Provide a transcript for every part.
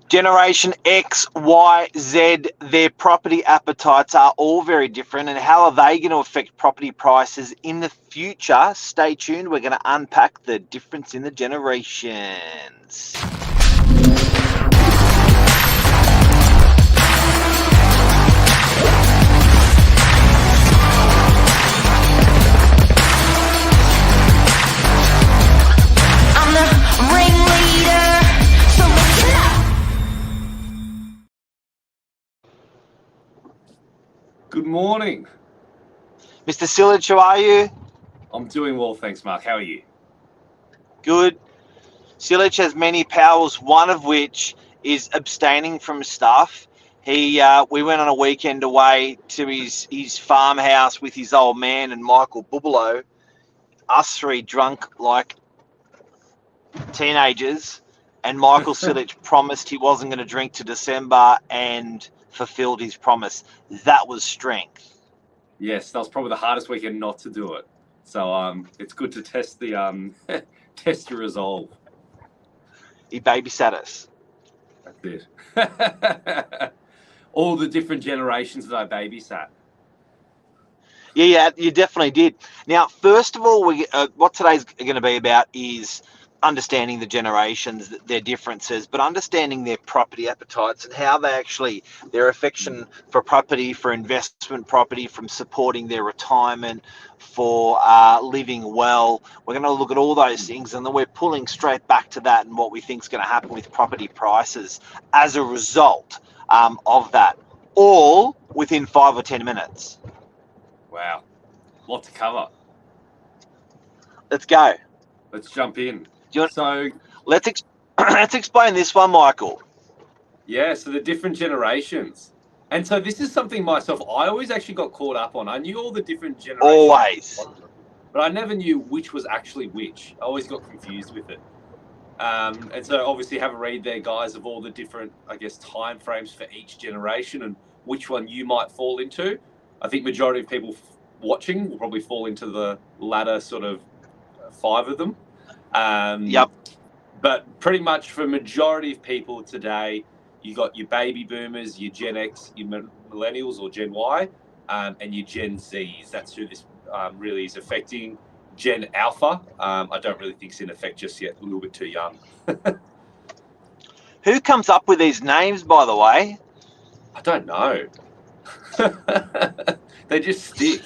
Generation X, Y, Z, their property appetites are all very different. And how are they going to affect property prices in the future? Stay tuned. We're going to unpack the difference in the generations. Good morning. Mr. SILJIC, how are you? I'm doing well, thanks, Mark. How are you? Good. SILJIC has many powers, one of which is abstaining from stuff. We went on a weekend away to his farmhouse with his old man and Michael Bubalo, us three drunk like teenagers, and Michael SILJIC promised he wasn't going to drink to December and fulfilled his promise. That was strength. Yes, that was probably the hardest weekend not to do it. So it's good to test the test your resolve. He babysat us. That's it. All the different generations that I babysat. Yeah, you definitely did. Now, first of all, what today's going to be about is understanding the generations, their differences, but understanding their property appetites and how their affection for property, for investment property, from supporting their retirement, for living well. We're going to look at all those things, and then we're pulling straight back to that and what we think is going to happen with property prices as a result of that, all within 5 or 10 minutes. Wow, lot to cover. Let's go. Let's jump in. So let's explain this one, Michael. Yeah, so the different generations. And so this is something myself, I always actually got caught up on. I knew all the different generations. Always. But I never knew which was actually which. I always got confused with it. And so obviously have a read there, guys, of all the different, I guess, time frames for each generation and which one you might fall into. I think majority of people watching will probably fall into the latter sort of 5 of them. Yep. But pretty much for majority of people today, you got your baby boomers, your Gen X, your millennials or Gen Y, and your Gen Zs. That's who this really is affecting. Gen Alpha, I don't really think it's in effect just yet. A little bit too young. Who comes up with these names, by the way? I don't know. They just stick.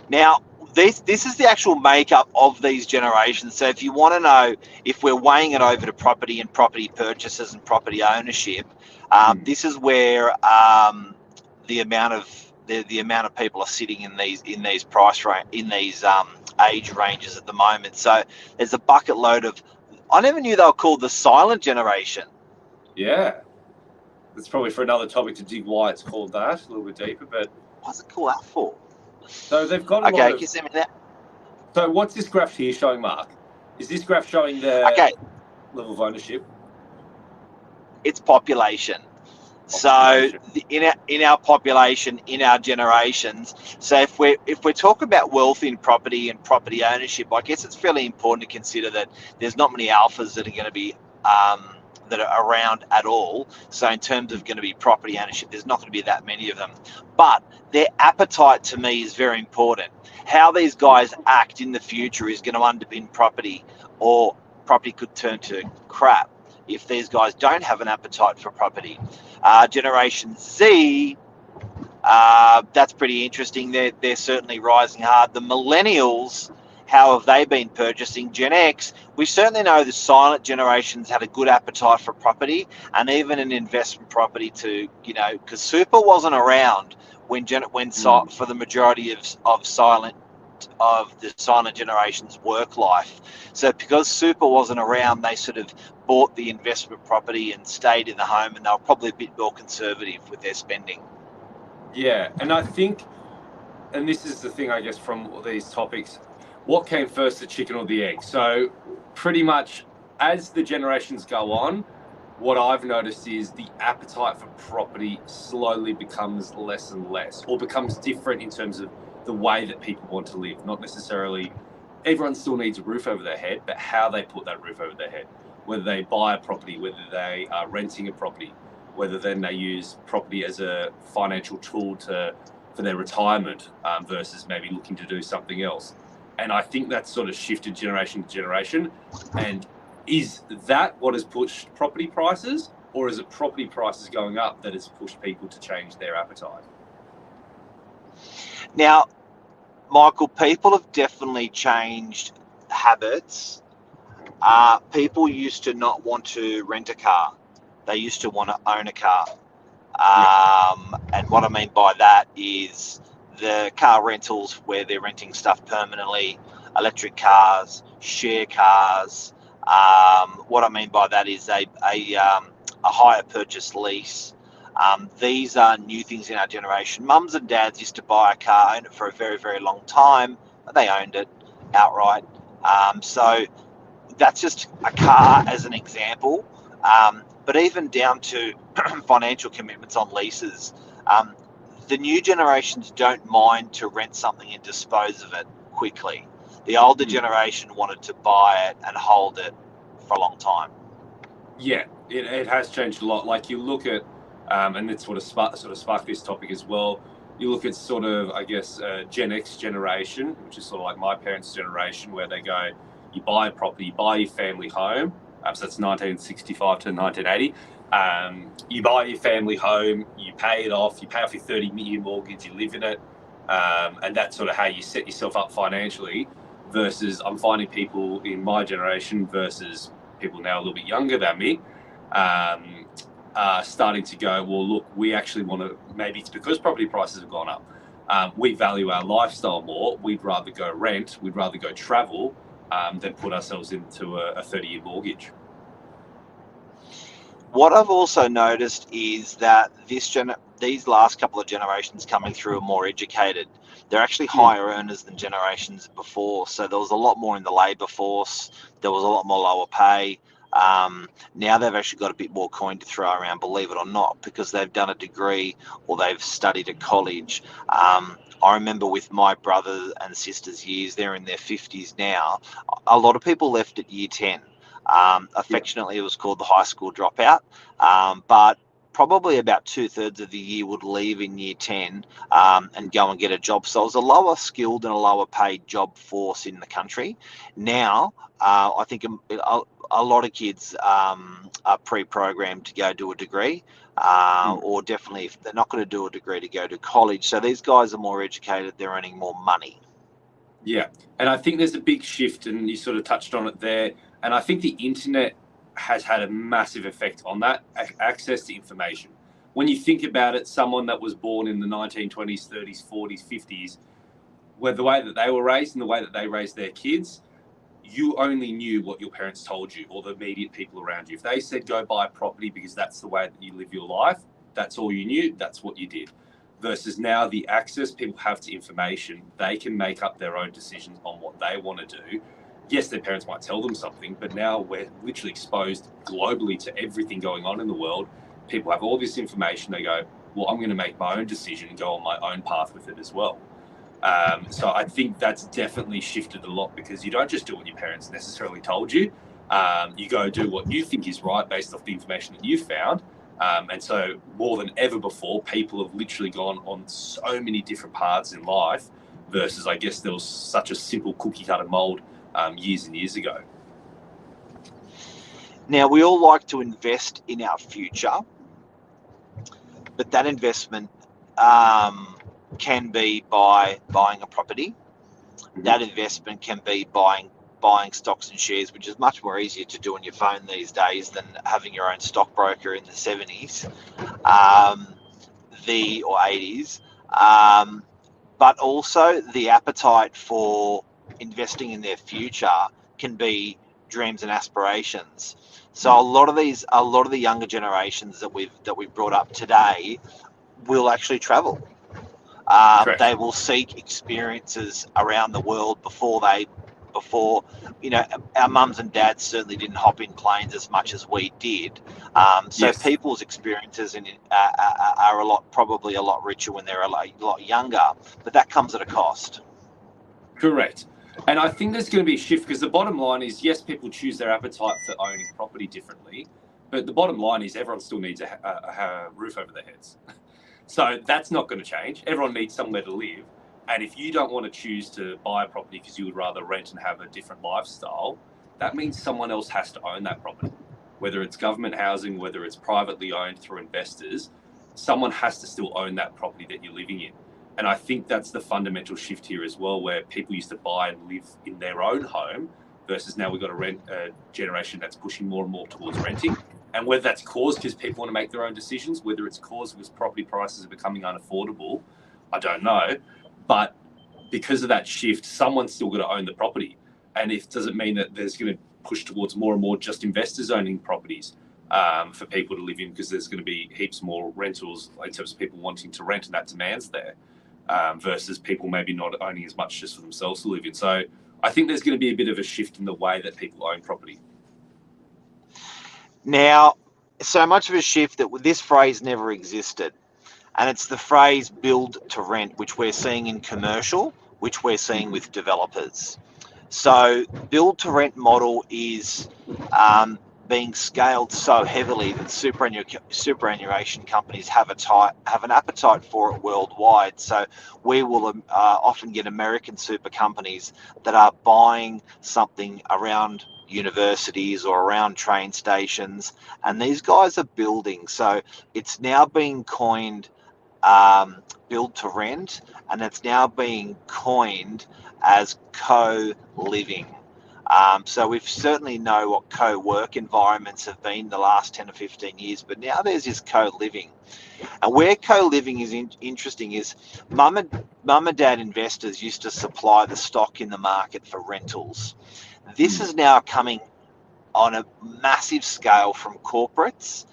Now, this is the actual makeup of these generations. So if you want to know if we're weighing it over to property and property purchases and property ownership, this is where the amount of people are sitting in these price range, in these age ranges at the moment. So there's a bucket load of. I never knew they were called the silent generation. Yeah, that's probably for another topic to dig why it's called that a little bit deeper. But what's it called that for? So they've got a lot of... send me that. So what's this graph here showing, Mark? Is this graph showing the level of ownership? It's population. So in our population, in our generations. So if we're talking about wealth in property and property ownership, I guess it's fairly important to consider that there's not many alphas that are going to be that are around at all. So in terms of going to be property ownership, there's not going to be that many of them. But their appetite to me is very important. How these guys act in the future is going to underpin property, or property could turn to crap if these guys don't have an appetite for property. Generation Z, that's pretty interesting. They're certainly rising hard. The millennials, how have they been purchasing? Gen X, we certainly know the silent generations had a good appetite for property and even an investment property to, because super wasn't around when for the majority of the silent generation's work life. So because super wasn't around, they sort of bought the investment property and stayed in the home, and they were probably a bit more conservative with their spending. Yeah, and I think, and this is the thing, I guess, from these topics, what came first, the chicken or the egg? So pretty much as the generations go on, what I've noticed is the appetite for property slowly becomes less and less, or becomes different in terms of the way that people want to live, not necessarily everyone still needs a roof over their head, but how they put that roof over their head, whether they buy a property, whether they are renting a property, whether then they use property as a financial tool for their retirement versus maybe looking to do something else. And I think that's sort of shifted generation to generation. And is that what has pushed property prices, or is it property prices going up that has pushed people to change their appetite? Now, Michael, people have definitely changed habits. People used to not want to rent a car. They used to want to own a car. And what I mean by that is the car rentals where they're renting stuff permanently, electric cars, share cars. What I mean by that is a hire purchase lease. These are new things in our generation. Mums and dads used to buy a car, own it for a very, very long time. They owned it outright. So that's just a car as an example. But even down to financial commitments on leases, the new generations don't mind to rent something and dispose of it quickly. The older generation wanted to buy it and hold it for a long time. Yeah, it has changed a lot. Like you look at, and it sort of sparked this topic as well. You look at sort of, I guess, Gen X generation, which is sort of like my parents' generation, where they go, you buy a property, you buy your family home. So that's 1965 to 1980. You buy your family home, you pay it off, you pay off your 30-year mortgage, you live in it, and that's sort of how you set yourself up financially. Versus, I'm finding people in my generation versus people now a little bit younger than me, starting to go, well, look, we actually want to, maybe it's because property prices have gone up. We value our lifestyle more. We'd rather go rent, we'd rather go travel than put ourselves into a 30-year mortgage. What I've also noticed is that these last couple of generations coming through are more educated. They're actually higher earners than generations before. So there was a lot more in the labour force. There was a lot more lower pay. Now they've actually got a bit more coin to throw around, believe it or not, because they've done a degree or they've studied at college. I remember with my brothers and sisters' years, they're in their 50s now. A lot of people left at year 10. Affectionately, it was called the high school dropout. But probably about 2/3 of the year would leave in year 10 and go and get a job. So it was a lower skilled and a lower paid job force in the country. Now, I think a lot of kids are pre-programmed to go do a degree, or definitely if they're not going to do a degree, to go to college. So these guys are more educated, they're earning more money. Yeah, and I think there's a big shift, and you sort of touched on it there, and I think the internet has had a massive effect on that, access to information. When you think about it, someone that was born in the 1920s, 30s, 40s, 50s, where the way that they were raised and the way that they raised their kids, you only knew what your parents told you or the immediate people around you. If they said go buy a property because that's the way that you live your life, that's all you knew, that's what you did. Versus now, the access people have to information, they can make up their own decisions on what they want to do. Yes, their parents might tell them something, but now we're literally exposed globally to everything going on in the world. People have all this information. They go, well, I'm going to make my own decision and go on my own path with it as well. So I think that's definitely shifted a lot, because you don't just do what your parents necessarily told you. You go do what you think is right based off the information that you found. And so more than ever before, people have literally gone on so many different paths in life versus, I guess, there was such a simple cookie cutter mold years and years ago. Now, we all like to invest in our future, but that investment can be by buying a property. That investment can be buying stocks and shares, which is much more easier to do on your phone these days than having your own stockbroker in the 70s or 80s. But also the appetite for investing in their future can be dreams and aspirations. So a lot of the younger generations that we've brought up today will actually travel. They will seek experiences around the world before our mums and dads certainly didn't hop in planes as much as we did. So yes, people's experiences are probably a lot richer when they're a lot younger, but that comes at a cost. Correct. And I think there's going to be a shift because the bottom line is, yes, people choose their appetite for owning property differently, but the bottom line is everyone still needs a roof over their heads. So that's not going to change. Everyone needs somewhere to live. And if you don't want to choose to buy a property because you would rather rent and have a different lifestyle, that means someone else has to own that property. Whether it's government housing, whether it's privately owned through investors, someone has to still own that property that you're living in. And I think that's the fundamental shift here as well, where people used to buy and live in their own home versus now we've got a generation that's pushing more and more towards renting. And whether that's caused because people want to make their own decisions, whether it's caused because property prices are becoming unaffordable, I don't know. But because of that shift, someone's still got to own the property. And does it mean that there's going to push towards more and more just investors owning properties for people to live in because there's going to be heaps more rentals in terms of people wanting to rent and that demand's there versus people maybe not owning as much just for themselves to live in. So I think there's going to be a bit of a shift in the way that people own property. Now, so much of a shift that this phrase never existed. And it's the phrase build to rent, which we're seeing in commercial, which we're seeing with developers. So build to rent model is being scaled so heavily that superannuation companies have an appetite for it worldwide. So we will often get American super companies that are buying something around universities or around train stations, and these guys are building. So it's now being coined build to rent, and it's now being coined as co-living. So we certainly know what co-work environments have been the last 10 or 15 years, but now there's this co-living. And where co-living is interesting is mum and dad investors used to supply the stock in the market for rentals. This is now coming on a massive scale from corporates.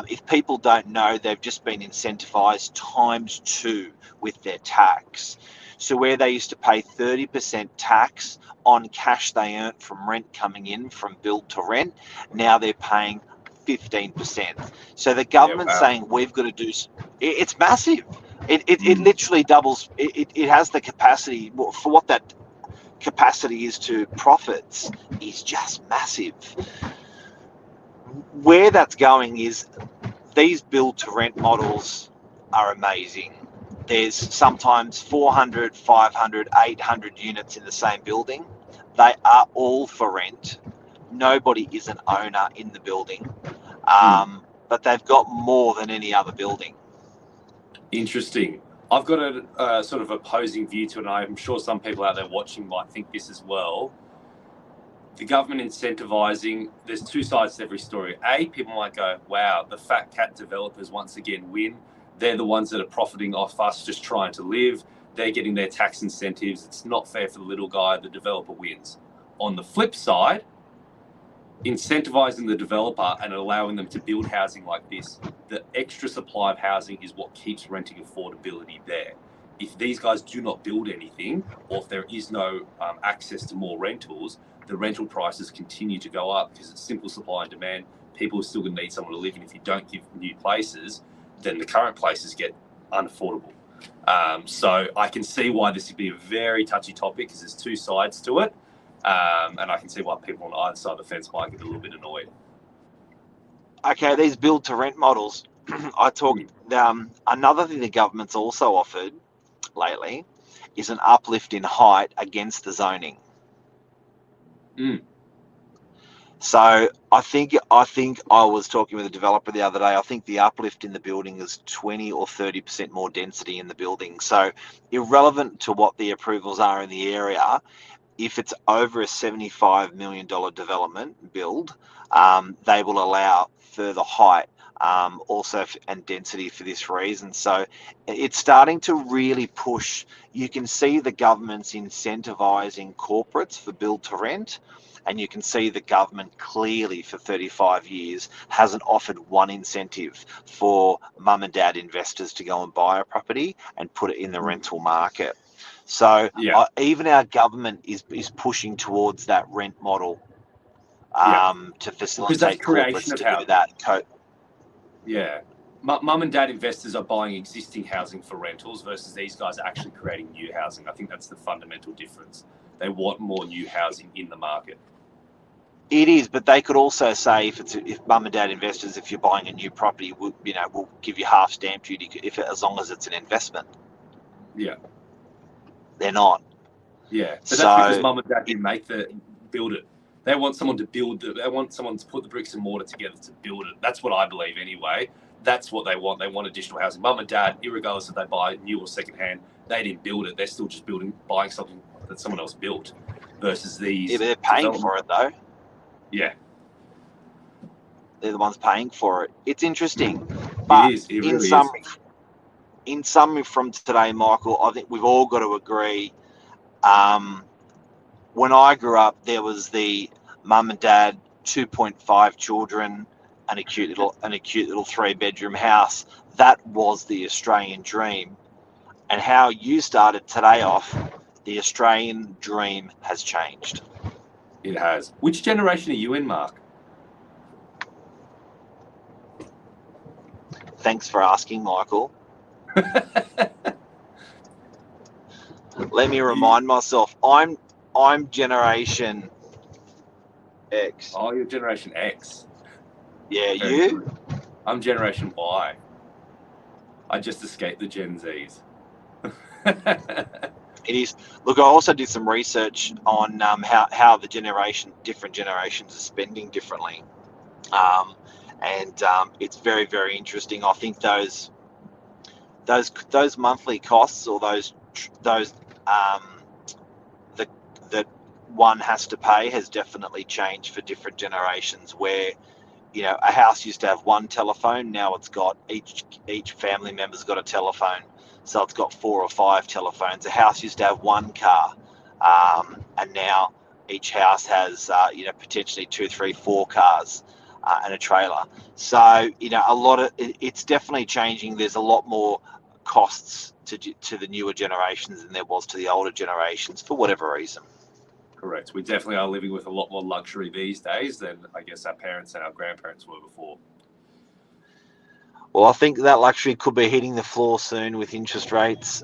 If people don't know, they've just been incentivized ×2 with their tax. So where they used to pay 30% tax on cash they earned from rent coming in from build to rent, now they're paying 15%. So the government's saying we've got to do, it's massive. It literally doubles, it has the capacity for what that capacity is to profits is just massive. Where that's going is these build to rent models are amazing. There's sometimes 400, 500, 800 units in the same building. They are all for rent. Nobody is an owner in the building, but they've got more than any other building. Interesting. I've got a sort of opposing view to it, and I'm sure some people out there watching might think this as well. The government incentivizing, there's two sides to every story. A, people might go, wow, the fat cat developers once again win. They're the ones that are profiting off us just trying to live. They're getting their tax incentives. It's not fair for the little guy. The developer wins. On the flip side, incentivizing the developer and allowing them to build housing like this, the extra supply of housing is what keeps renting affordability there. If these guys do not build anything, or if there is no access to more rentals, the rental prices continue to go up because it's simple supply and demand. People are still going to need somewhere to live, and if you don't give new places, then the current places get unaffordable. So I can see why this would be a very touchy topic because there's two sides to it. And I can see why people on either side of the fence might get a little bit annoyed. Okay, these build to rent models. Another thing the government's also offered lately is an uplift in height against the zoning. So I think I was talking with a developer the other day. I think the uplift in the building is 20 or 30% more density in the building. So irrelevant to what the approvals are in the area, if it's over a $75 million development build, they will allow further height also and density for this reason. So it's starting to really push. You can see the government's incentivizing corporates for build to rent, and you can see the government clearly for 35 years hasn't offered one incentive for mum and dad investors to go and buy a property and put it in the rental market. So even our government is pushing towards that rent model to facilitate corporates to do that. Mum and dad investors are buying existing housing for rentals versus these guys are actually creating new housing. I think that's the fundamental difference. They want more new housing in the market. It is, but they could also say if mum and dad investors, if you're buying a new property, we'll give you half stamp duty as long as it's an investment. Yeah, they're not. Yeah, but so that's because mum and dad didn't build it. They want someone to build it. They want someone to put the bricks and mortar together to build it. That's what I believe anyway. That's what they want. They want additional housing. Mum and dad, irregardless if they buy new or secondhand, they didn't build it. They're still just buying something that someone else built. Versus these, yeah, but they're paying for it though. Yeah, they're the ones paying for it. It's interesting, but it really in summary from today, Michael, I think we've all got to agree. When I grew up, there was the mum and dad, 2.5 children, and a cute little 3-bedroom house. That was the Australian dream. And how you started today off, the Australian dream has changed. It has. Which generation are you in, Mark? Thanks for asking, Michael. Let me remind myself. I'm Generation X. Oh, you're Generation X. Yeah, Very you? good. I'm Generation Y. I just escaped the Gen Zs. It is. Look, I also did some research on how different generations are spending differently, and it's very, very interesting. I think those monthly costs, or those that one has to pay, has definitely changed for different generations. Where a house used to have one telephone, now it's got each family member's got a telephone. So it's got 4 or 5 telephones. A house used to have one car, and now each house has, potentially 2, 3, 4 cars and a trailer. So, it's definitely changing. There's a lot more costs to the newer generations than there was to the older generations for whatever reason. Correct. We definitely are living with a lot more luxury these days than I guess our parents and our grandparents were before. Well, I think that luxury could be hitting the floor soon with interest rates.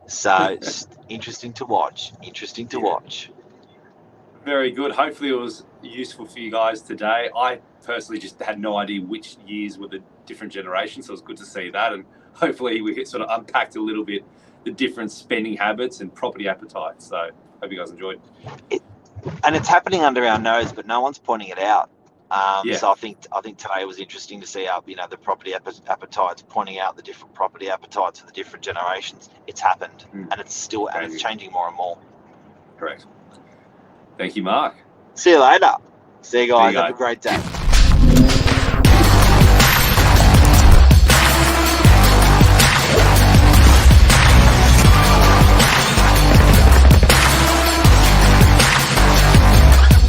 So it's interesting to watch. Watch. Very good. Hopefully it was useful for you guys today. I personally just had no idea which years were the different generations, so it was good to see that. And hopefully we sort of unpacked a little bit the different spending habits and property appetites. So hope you guys enjoyed. And it's happening under our nose, but no one's pointing it out. Yeah. So I think today was interesting to see the property appetites, pointing out the different property appetites of the different generations. It's happened, and it's still and it's changing more and more. Correct. Thank you, Mark. See you later. See you guys. Have a great day.